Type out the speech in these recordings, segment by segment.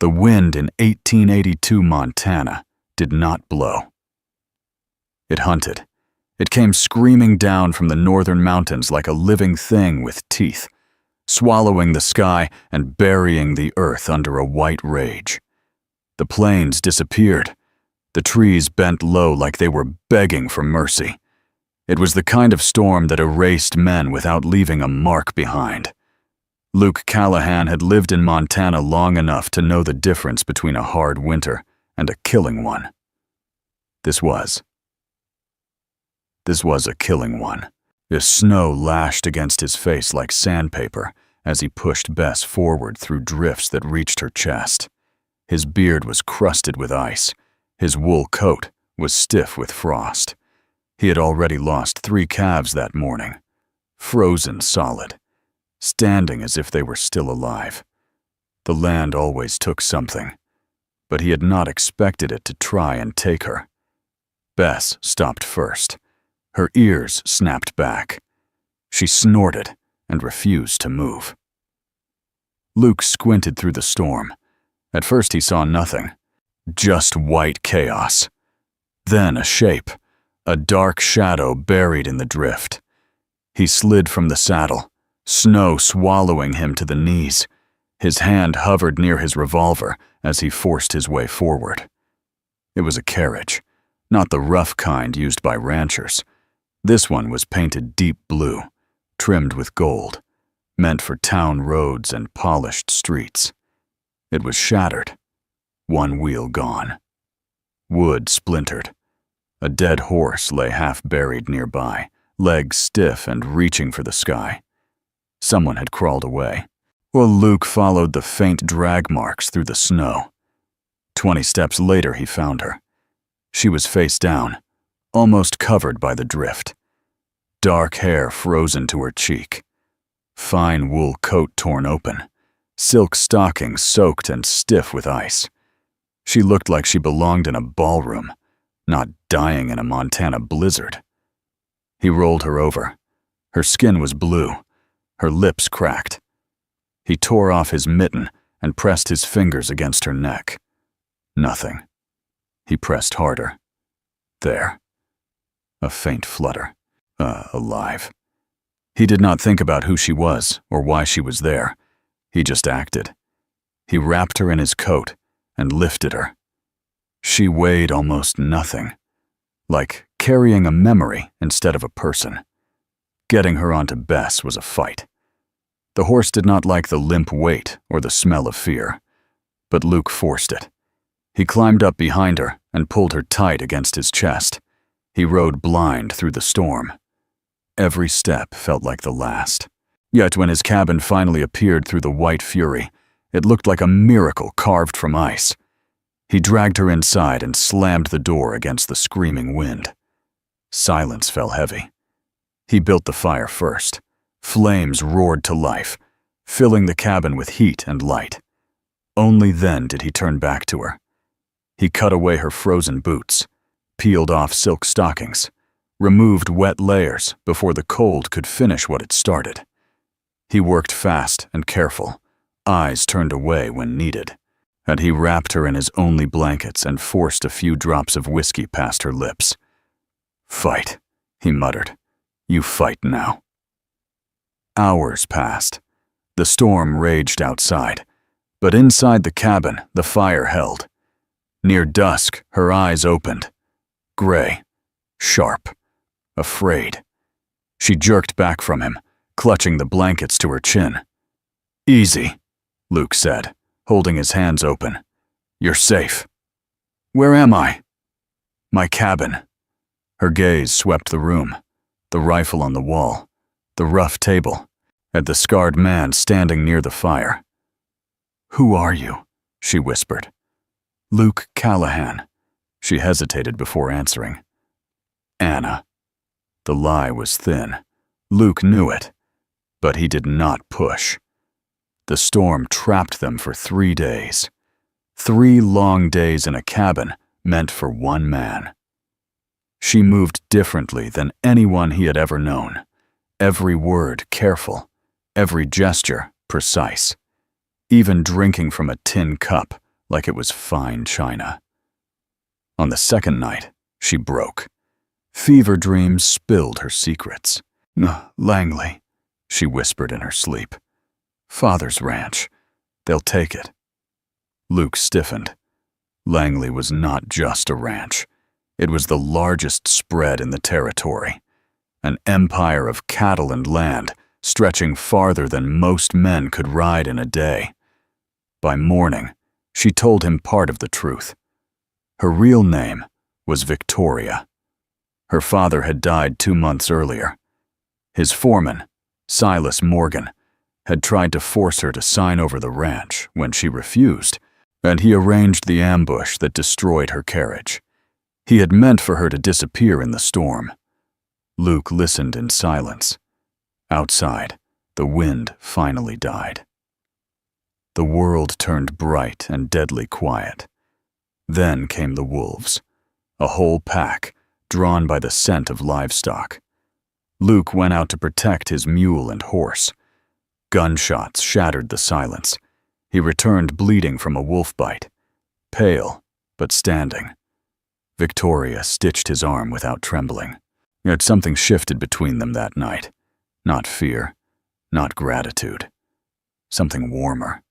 The wind in 1882 Montana did not blow. It hunted. It came screaming down from the northern mountains like a living thing with teeth, swallowing the sky and burying the earth under a white rage. The plains disappeared. The trees bent low like they were begging for mercy. It was the kind of storm that erased men without leaving a mark behind. Luke Callahan had lived in Montana long enough to know the difference between a hard winter and a killing one. This was a killing one. The snow lashed against his face like sandpaper as he pushed Bess forward through drifts that reached her chest. His beard was crusted with ice. His wool coat was stiff with frost. He had already lost 3 calves that morning, frozen solid, standing as if they were still alive. The land always took something, but he had not expected it to try and take her. Bess stopped first. Her ears snapped back. She snorted and refused to move. Luke squinted through the storm. At first he saw nothing, just white chaos. Then a shape, a dark shadow buried in the drift. He slid from the saddle, snow swallowing him to the knees. His hand hovered near his revolver as he forced his way forward. It was a carriage, not the rough kind used by ranchers. This one was painted deep blue, trimmed with gold, meant for town roads and polished streets. It was shattered, one wheel gone. Wood splintered. A dead horse lay half buried nearby, legs stiff and reaching for the sky. Someone had crawled away. Well, Luke followed the faint drag marks through the snow. 20 steps later, he found her. She was face down, almost covered by the drift. Dark hair frozen to her cheek. Fine wool coat torn open. Silk stockings soaked and stiff with ice. She looked like she belonged in a ballroom, not dying in a Montana blizzard. He rolled her over. Her skin was blue, her lips cracked. He tore off his mitten and pressed his fingers against her neck. Nothing. He pressed harder. There. A faint flutter. Alive. He did not think about who she was or why she was there. He just acted. He wrapped her in his coat and lifted her. She weighed almost nothing, like carrying a memory instead of a person. Getting her onto Bess was a fight. The horse did not like the limp weight or the smell of fear, but Luke forced it. He climbed up behind her and pulled her tight against his chest. He rode blind through the storm. Every step felt like the last. Yet when his cabin finally appeared through the white fury, it looked like a miracle carved from ice. He dragged her inside and slammed the door against the screaming wind. Silence fell heavy. He built the fire first. Flames roared to life, filling the cabin with heat and light. Only then did he turn back to her. He cut away her frozen boots, peeled off silk stockings, removed wet layers before the cold could finish what it started. He worked fast and careful, eyes turned away when needed, and he wrapped her in his only blankets and forced a few drops of whiskey past her lips. "Fight," he muttered. "You fight now." Hours passed. The storm raged outside, but inside the cabin, the fire held. Near dusk, her eyes opened. Gray, sharp, afraid. She jerked back from him, clutching the blankets to her chin. "Easy," Luke said, holding his hands open. "You're safe." "Where am I?" "My cabin." Her gaze swept the room, the rifle on the wall, the rough table, and the scarred man standing near the fire. "Who are you?" she whispered. "Luke Callahan." She hesitated before answering. "Anna." The lie was thin. Luke knew it, but he did not push. The storm trapped them for 3 days. 3 long days in a cabin meant for one man. She moved differently than anyone he had ever known. Every word careful, every gesture precise. Even drinking from a tin cup, like it was fine china. On the second night, she broke. Fever dreams spilled her secrets. "Langley," she whispered in her sleep. "Father's ranch. They'll take it." Luke stiffened. Langley was not just a ranch. It was the largest spread in the territory. An empire of cattle and land stretching farther than most men could ride in a day. By morning, she told him part of the truth. Her real name was Victoria. Her father had died 2 months earlier. His foreman, Silas Morgan, had tried to force her to sign over the ranch when she refused, and he arranged the ambush that destroyed her carriage. He had meant for her to disappear in the storm. Luke listened in silence. Outside, the wind finally died. The world turned bright and deadly quiet. Then came the wolves, a whole pack, drawn by the scent of livestock. Luke went out to protect his mule and horse. Gunshots shattered the silence. He returned bleeding from a wolf bite, pale but standing. Victoria stitched his arm without trembling. Yet something shifted between them that night. Not fear, not gratitude. Something warmer.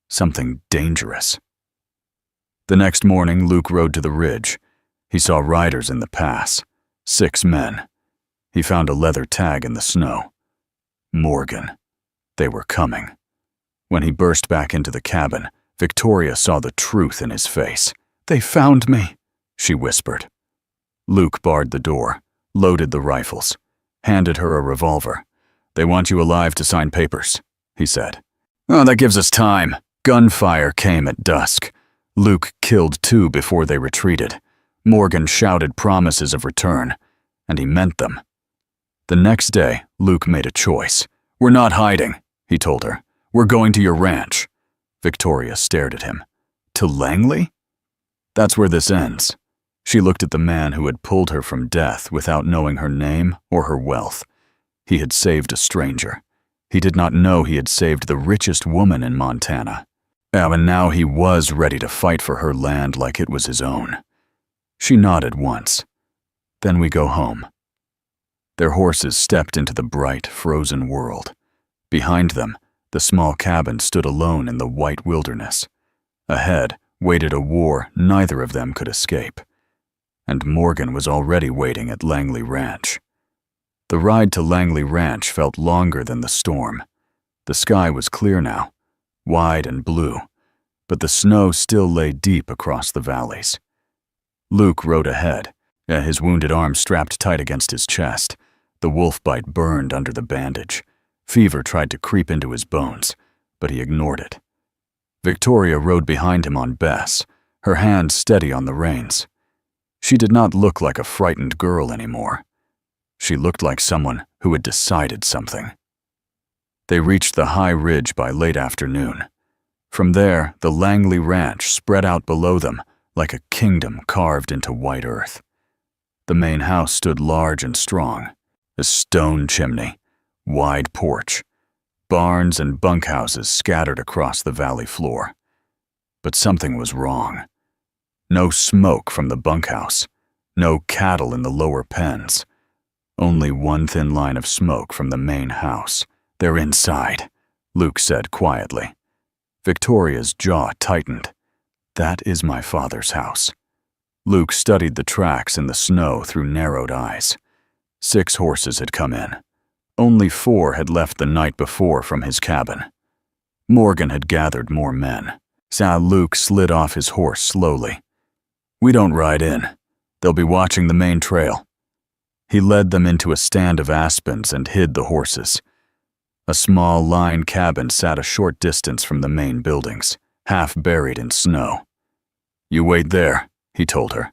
Something dangerous. The next morning, Luke rode to the ridge. He saw riders in the pass, 6 men. He found a leather tag in the snow. Morgan. They were coming. When he burst back into the cabin, Victoria saw the truth in his face. "They found me," she whispered. Luke barred the door, loaded the rifles, handed her a revolver. "They want you alive to sign papers," he said. "Oh, that gives us time." Gunfire came at dusk. Luke killed 2 before they retreated. Morgan shouted promises of return, and he meant them. The next day, Luke made a choice. "We're not hiding," he told her. "We're going to your ranch." Victoria stared at him. "To Langley?" "That's where this ends." She looked at the man who had pulled her from death without knowing her name or her wealth. He had saved a stranger. He did not know he had saved the richest woman in Montana. And now he was ready to fight for her land like it was his own. She nodded once. "Then we go home." Their horses stepped into the bright, frozen world. Behind them, the small cabin stood alone in the white wilderness. Ahead waited a war neither of them could escape. And Morgan was already waiting at Langley Ranch. The ride to Langley Ranch felt longer than the storm. The sky was clear now, wide and blue, but the snow still lay deep across the valleys. Luke rode ahead, his wounded arm strapped tight against his chest. The wolf bite burned under the bandage. Fever tried to creep into his bones, but he ignored it. Victoria rode behind him on Bess, her hand steady on the reins. She did not look like a frightened girl anymore. She looked like someone who had decided something. They reached the high ridge by late afternoon. From there, the Langley Ranch spread out below them like a kingdom carved into white earth. The main house stood large and strong, a stone chimney, wide porch, barns and bunkhouses scattered across the valley floor. But something was wrong. No smoke from the bunkhouse, no cattle in the lower pens. Only one thin line of smoke from the main house. "They're inside," Luke said quietly. Victoria's jaw tightened. "That is my father's house." Luke studied the tracks in the snow through narrowed eyes. 6 horses had come in. Only 4 had left the night before from his cabin. Morgan had gathered more men. Luke slid off his horse slowly. "We don't ride in. They'll be watching the main trail." He led them into a stand of aspens and hid the horses. A small line cabin sat a short distance from the main buildings, half buried in snow. "You wait there," he told her.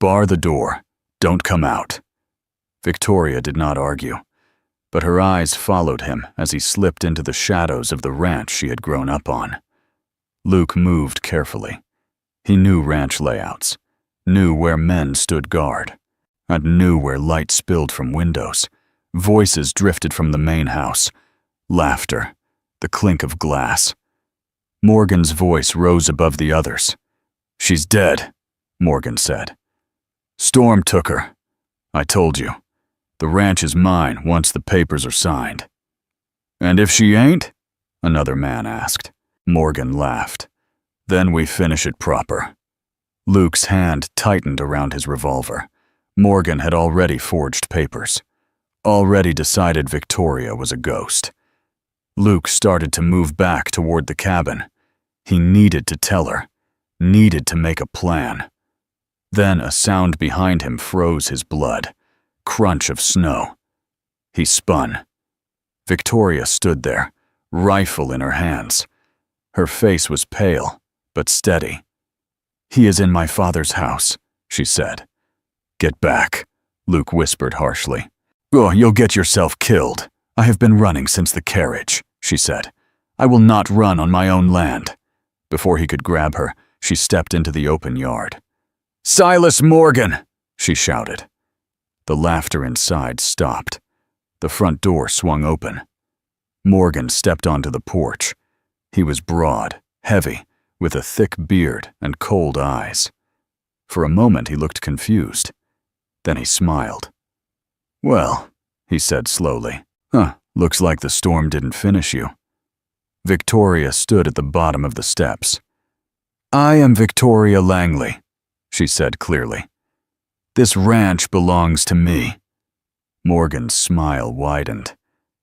"Bar the door. Don't come out." Victoria did not argue, but her eyes followed him as he slipped into the shadows of the ranch she had grown up on. Luke moved carefully. He knew ranch layouts, knew where men stood guard, and knew where light spilled from windows. Voices drifted from the main house. Laughter, the clink of glass. Morgan's voice rose above the others. "She's dead," Morgan said. "Storm took her. I told you. The ranch is mine once the papers are signed." "And if she ain't?" another man asked. Morgan laughed. "Then we finish it proper." Luke's hand tightened around his revolver. Morgan had already forged papers. Already decided Victoria was a ghost. Luke started to move back toward the cabin. He needed to tell her, needed to make a plan. Then a sound behind him froze his blood. Crunch of snow. He spun. Victoria stood there, rifle in her hands. Her face was pale, but steady. "He is in my father's house," she said. "Get back," Luke whispered harshly. "Oh, you'll get yourself killed. I have been running since the carriage," she said. "I will not run on my own land." Before he could grab her, she stepped into the open yard. "Silas Morgan!" she shouted. The laughter inside stopped. The front door swung open. Morgan stepped onto the porch. He was broad, heavy, with a thick beard and cold eyes. For a moment he looked confused. Then he smiled. "Well," he said slowly, looks like the storm didn't finish you." Victoria stood at the bottom of the steps. "I am Victoria Langley," she said clearly. "This ranch belongs to me." Morgan's smile widened.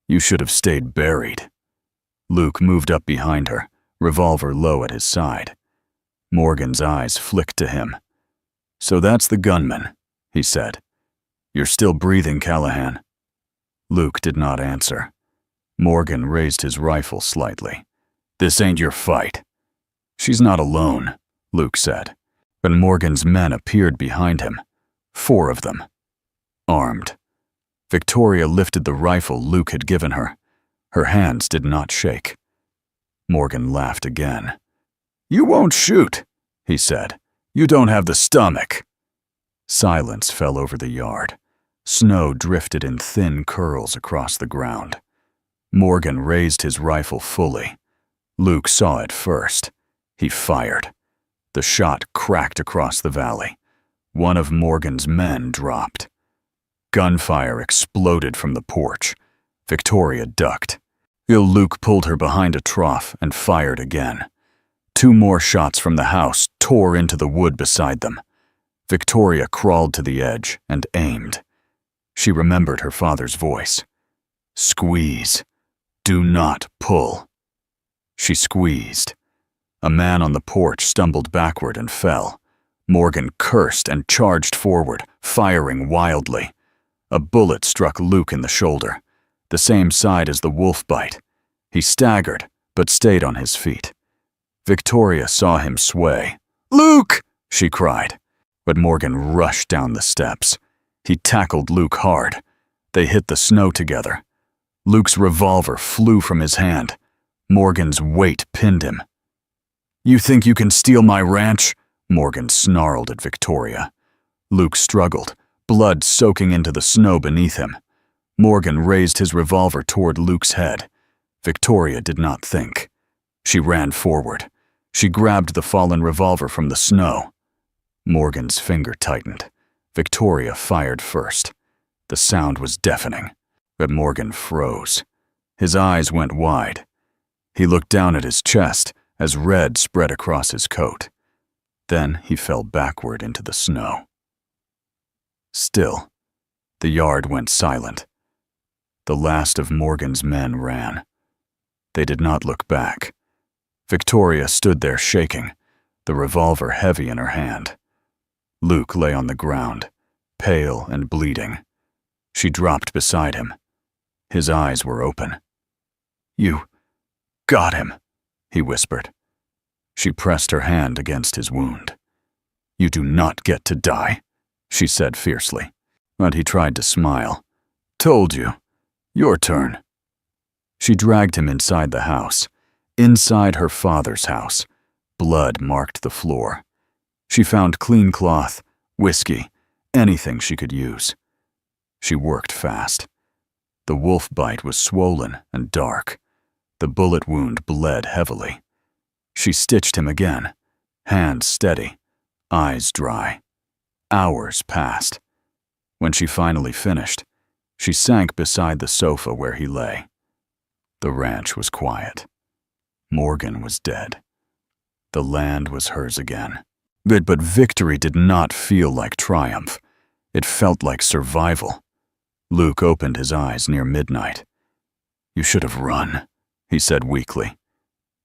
"You should have stayed buried." Luke moved up behind her, revolver low at his side. Morgan's eyes flicked to him. "So that's the gunman," he said. "You're still breathing, Callahan." Luke did not answer. Morgan raised his rifle slightly. "This ain't your fight." "She's not alone," Luke said. But Morgan's men appeared behind him. 4 of them. Armed. Victoria lifted the rifle Luke had given her. Her hands did not shake. Morgan laughed again. "You won't shoot," he said. "You don't have the stomach." Silence fell over the yard. Snow drifted in thin curls across the ground. Morgan raised his rifle fully. Luke saw it first. He fired. The shot cracked across the valley. One of Morgan's men dropped. Gunfire exploded from the porch. Victoria ducked. Luke pulled her behind a trough and fired again. 2 more shots from the house tore into the wood beside them. Victoria crawled to the edge and aimed. She remembered her father's voice. "Squeeze. Do not pull." She squeezed. A man on the porch stumbled backward and fell. Morgan cursed and charged forward, firing wildly. A bullet struck Luke in the shoulder, the same side as the wolf bite. He staggered, but stayed on his feet. Victoria saw him sway. "Luke!" she cried. But Morgan rushed down the steps. He tackled Luke hard. They hit the snow together. Luke's revolver flew from his hand. Morgan's weight pinned him. "You think you can steal my ranch?" Morgan snarled at Victoria. Luke struggled, blood soaking into the snow beneath him. Morgan raised his revolver toward Luke's head. Victoria did not think. She ran forward. She grabbed the fallen revolver from the snow. Morgan's finger tightened. Victoria fired first. The sound was deafening, but Morgan froze. His eyes went wide. He looked down at his chest as red spread across his coat. Then he fell backward into the snow. Still, the yard went silent. The last of Morgan's men ran. They did not look back. Victoria stood there shaking, the revolver heavy in her hand. Luke lay on the ground, pale and bleeding. She dropped beside him. His eyes were open. "You got him," he whispered. She pressed her hand against his wound. "You do not get to die," she said fiercely. But he tried to smile. "Told you. Your turn." She dragged him inside the house, inside her father's house. Blood marked the floor. She found clean cloth, whiskey, anything she could use. She worked fast. The wolf bite was swollen and dark. The bullet wound bled heavily. She stitched him again, hands steady, eyes dry. Hours passed. When she finally finished, she sank beside the sofa where he lay. The ranch was quiet. Morgan was dead. The land was hers again. But victory did not feel like triumph. It felt like survival. Luke opened his eyes near midnight. "You should have run," he said weakly.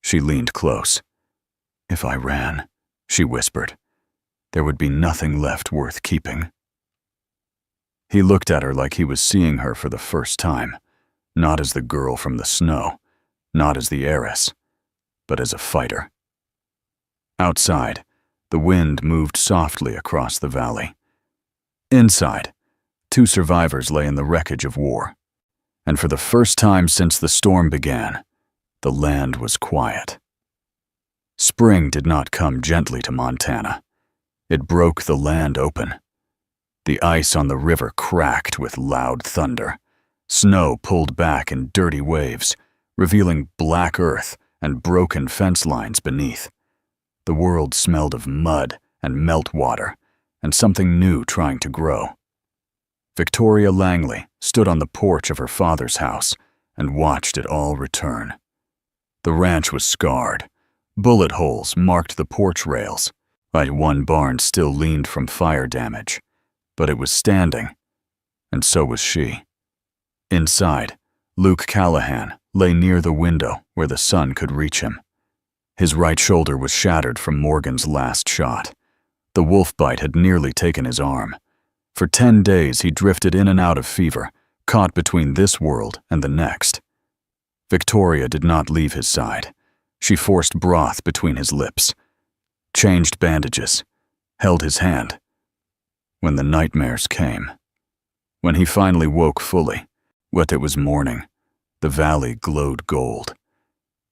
She leaned close. "If I ran," she whispered, "there would be nothing left worth keeping." He looked at her like he was seeing her for the first time, not as the girl from the snow, not as the heiress, but as a fighter. Outside, the wind moved softly across the valley. Inside, 2 survivors lay in the wreckage of war. And for the first time since the storm began, the land was quiet. Spring did not come gently to Montana. It broke the land open. The ice on the river cracked with loud thunder. Snow pulled back in dirty waves, revealing black earth and broken fence lines beneath. The world smelled of mud and meltwater, and something new trying to grow. Victoria Langley stood on the porch of her father's house and watched it all return. The ranch was scarred. Bullet holes marked the porch rails. One barn still leaned from fire damage, but it was standing, and so was she. Inside, Luke Callahan lay near the window where the sun could reach him. His right shoulder was shattered from Morgan's last shot. The wolf bite had nearly taken his arm. For 10 days he drifted in and out of fever, caught between this world and the next. Victoria did not leave his side. She forced broth between his lips, changed bandages, held his hand. When the nightmares came, when he finally woke fully, it was morning. The valley glowed gold.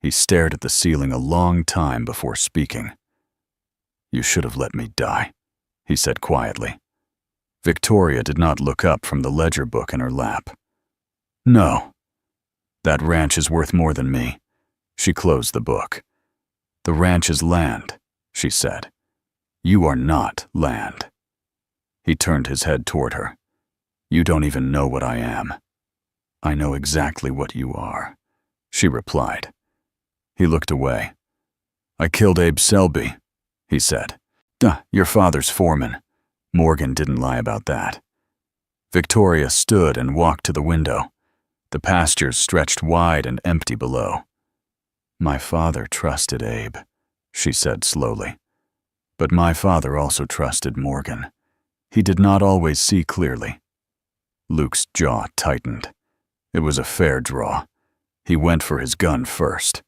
He stared at the ceiling a long time before speaking. "You should have let me die," he said quietly. Victoria did not look up from the ledger book in her lap. "No. That ranch is worth more than me." She closed the book. "The ranch is land," she said. "You are not land." He turned his head toward her. "You don't even know what I am." "I know exactly what you are," she replied. He looked away. "I killed Abe Selby," he said. "Your father's foreman." Morgan didn't lie about that. Victoria stood and walked to the window. The pastures stretched wide and empty below. "My father trusted Abe," she said slowly. "But my father also trusted Morgan. He did not always see clearly." Luke's jaw tightened. It was a fair draw. He went for his gun first.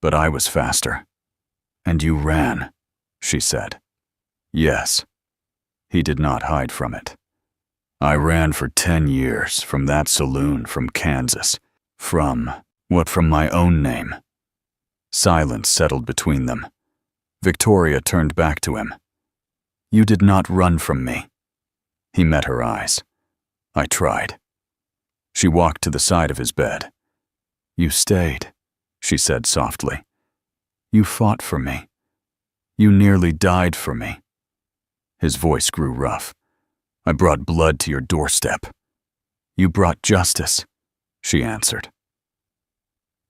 But I was faster. "And you ran," she said. "Yes." He did not hide from it. "I ran for 10 years from that saloon from Kansas. From my own name." Silence settled between them. Victoria turned back to him. "You did not run from me." He met her eyes. "I tried." She walked to the side of his bed. "You stayed," she said softly. "You fought for me. You nearly died for me." His voice grew rough. "I brought blood to your doorstep." "You brought justice," she answered.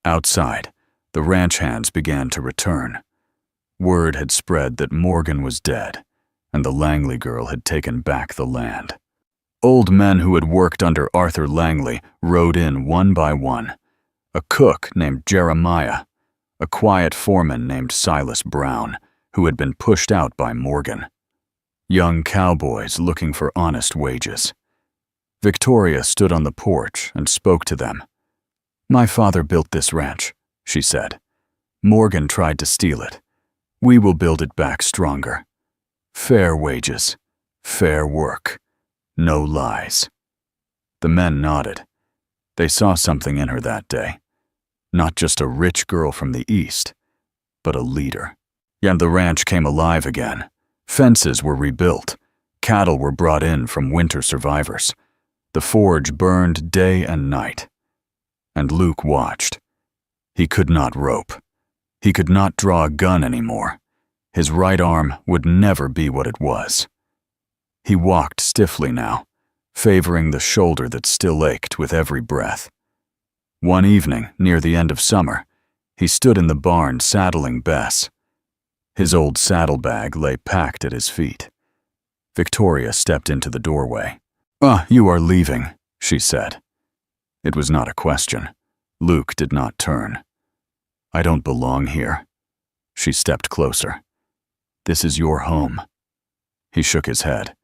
Outside, the ranch hands began to return. Word had spread that Morgan was dead, and the Langley girl had taken back the land. Old men who had worked under Arthur Langley rode in one by one. A cook named Jeremiah, a quiet foreman named Silas Brown, who had been pushed out by Morgan. Young cowboys looking for honest wages. Victoria stood on the porch and spoke to them. "My father built this ranch," she said. "Morgan tried to steal it. We will build it back stronger. Fair wages, fair work, no lies." The men nodded. They saw something in her that day. Not just a rich girl from the East, but a leader. And the ranch came alive again. Fences were rebuilt. Cattle were brought in from winter survivors. The forge burned day and night. And Luke watched. He could not rope. He could not draw a gun anymore. His right arm would never be what it was. He walked stiffly now, favoring the shoulder that still ached with every breath. One evening, near the end of summer, he stood in the barn saddling Bess. His old saddlebag lay packed at his feet. Victoria stepped into the doorway. You are leaving," she said. It was not a question. Luke did not turn. "I don't belong here." She stepped closer. "This is your home." He shook his head.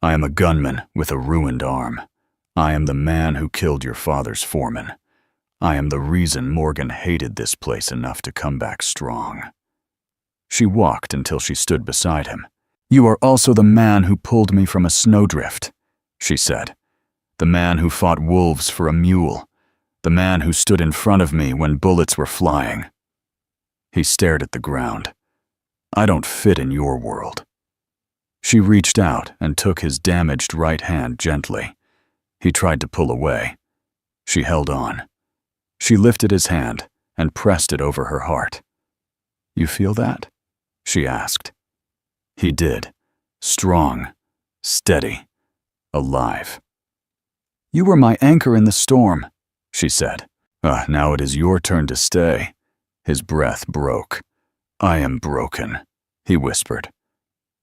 "I am a gunman with a ruined arm. I am the man who killed your father's foreman. I am the reason Morgan hated this place enough to come back strong." She walked until she stood beside him. "You are also the man who pulled me from a snowdrift," she said. "The man who fought wolves for a mule. The man who stood in front of me when bullets were flying." He stared at the ground. "I don't fit in your world." She reached out and took his damaged right hand gently. He tried to pull away. She held on. She lifted his hand and pressed it over her heart. "You feel that?" she asked. He did. Strong, steady, alive. "You were my anchor in the storm," she said. Now it is your turn to stay." His breath broke. "I am broken," he whispered.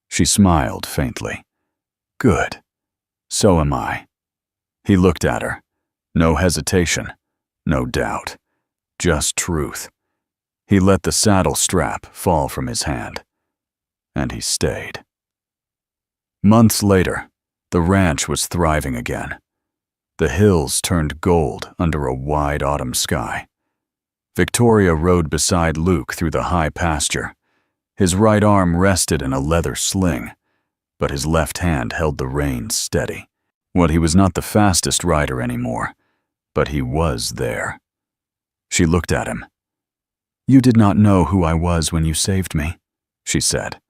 She smiled faintly. "Good. So am I." He looked at her. No hesitation, no doubt, just truth. He let the saddle strap fall from his hand, and he stayed. Months later, the ranch was thriving again. The hills turned gold under a wide autumn sky. Victoria rode beside Luke through the high pasture. His right arm rested in a leather sling, but his left hand held the reins steady. He was not the fastest rider anymore, but he was there. She looked at him. "You did not know who I was when you saved me," she said.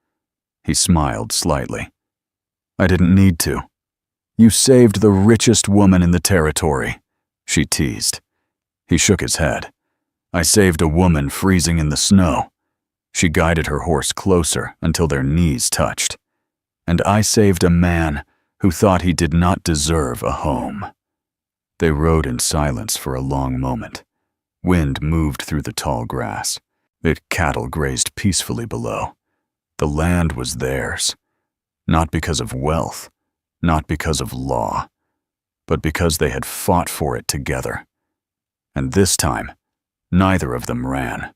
He smiled slightly. "I didn't need to." "You saved the richest woman in the territory," she teased. He shook his head. "I saved a woman freezing in the snow." She guided her horse closer until their knees touched. "And I saved a man who thought he did not deserve a home." They rode in silence for a long moment. Wind moved through the tall grass. Cattle grazed peacefully below. The land was theirs, not because of wealth, not because of law, but because they had fought for it together. And this time, neither of them ran.